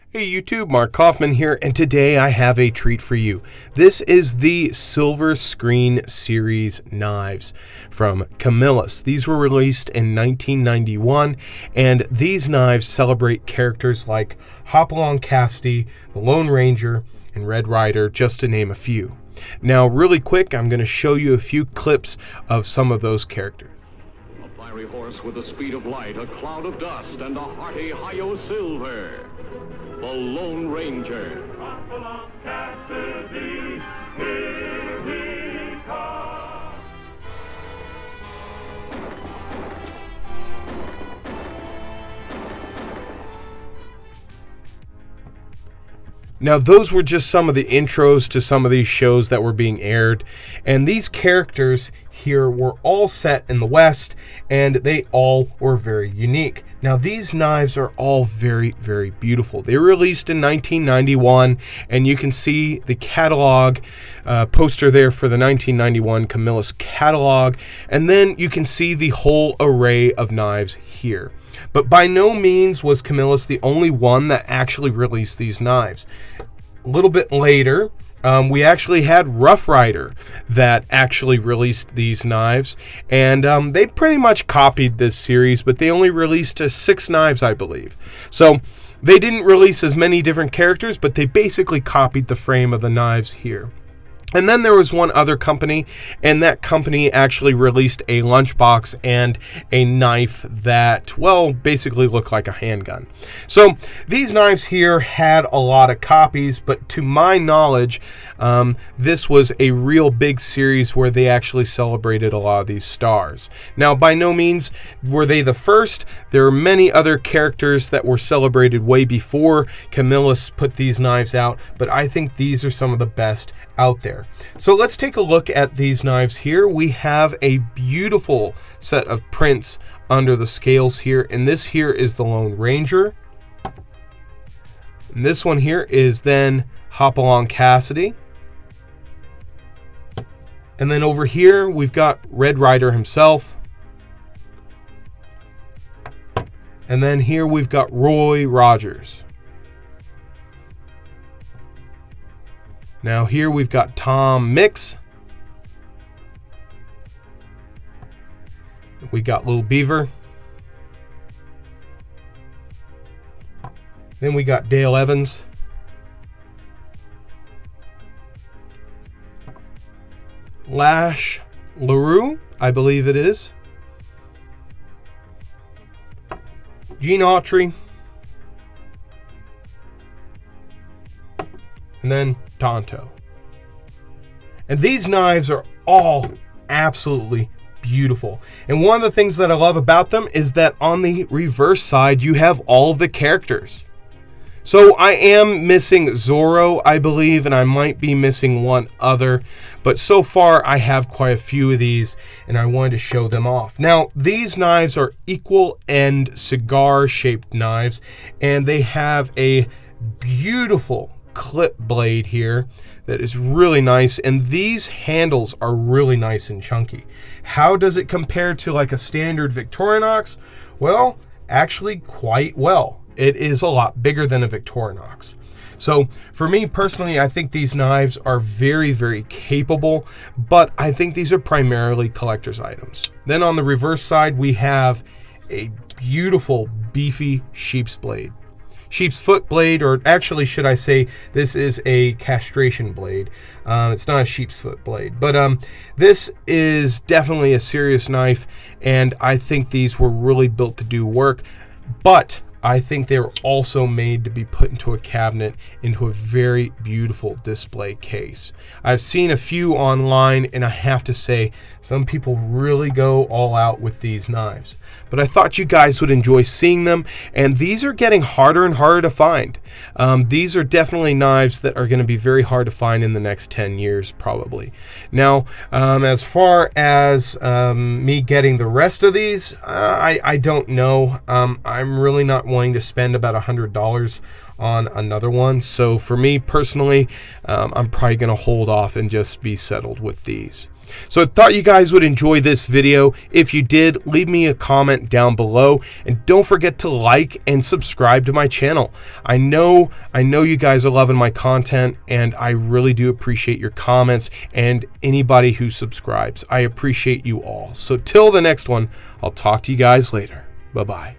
Hey YouTube, Mark Coffman here, and today I have a treat for you. This is the Silver Screen Series knives from Camillus. These were released in 1991, and these knives celebrate characters like Hopalong Cassidy, the Lone Ranger, and Red Ryder, just to name a few. Now, really quick, I'm going to show you a few clips of some of those characters. A fiery horse with the speed of light, a cloud of dust, and a hearty hi-yo silver. The Lone Ranger. Hopalong Cassidy, here he comes. Now, those were just some of the intros to some of these shows that were being aired, and these characters here were all set in the West, and they all were very unique. Now, these knives are all very, very beautiful. They were released in 1991, and you can see the catalog poster there for the 1991 Camillus catalog, and then you can see the whole array of knives here. But by no means was Camillus the only one that actually released these knives. A little bit later, we actually had Rough Rider that actually released these knives, and they pretty much copied this series, but they only released 6 knives, I believe. So they didn't release as many different characters, but they basically copied the frame of the knives here. And then there was one other company, and that company actually released a lunchbox and a knife that, well, basically looked like a handgun. So these knives here had a lot of copies, but to my knowledge, this was a real big series where they actually celebrated a lot of these stars. Now, by no means were they the first. There are many other characters that were celebrated way before Camillus put these knives out, but I think these are some of the best out there. So let's take a look at these knives here. We have a beautiful set of prints under the scales here, and this here is the Lone Ranger. And this one here is then Hopalong Cassidy. And then over here we've got Red Ryder himself. And then here we've got Roy Rogers. Now here we've got Tom Mix. We got Little Beaver. Then we got Dale Evans. Lash LaRue, I believe it is. Gene Autry. And then Tonto. And these knives are all absolutely beautiful. And one of the things that I love about them is that on the reverse side, you have all of the characters. So I am missing Zorro, I believe, and I might be missing one other. But so far, I have quite a few of these, and I wanted to show them off. Now, these knives are equal end cigar-shaped knives, and they have a beautiful clip blade here that is really nice, and these handles are really nice and chunky. How does it compare to like a standard Victorinox? Well, actually quite well. It is a lot bigger than a Victorinox. So for me personally, I think these knives are very, very capable, but I think these are primarily collector's items. Then on the reverse side, we have a beautiful beefy sheep's blade. Sheep's foot blade, or actually should I say this is a castration blade. It's not a sheep's foot blade, but this is definitely a serious knife, and I think these were really built to do work, but I think they were also made to be put into a cabinet, into a very beautiful display case. I've seen a few online, and I have to say, some people really go all out with these knives. But I thought you guys would enjoy seeing them, and these are getting harder and harder to find. These are definitely knives that are going to be very hard to find in the next 10 years, probably. Now, as far as me getting the rest of these, I don't know. I'm really not wanting to spend about $100 on another one. So for me personally, I'm probably going to hold off and just be settled with these. So I thought you guys would enjoy this video. If you did, leave me a comment down below, and don't forget to like and subscribe to my channel. I know you guys are loving my content, and I really do appreciate your comments and anybody who subscribes. I appreciate you all. So till the next one, I'll talk to you guys later. Bye-bye.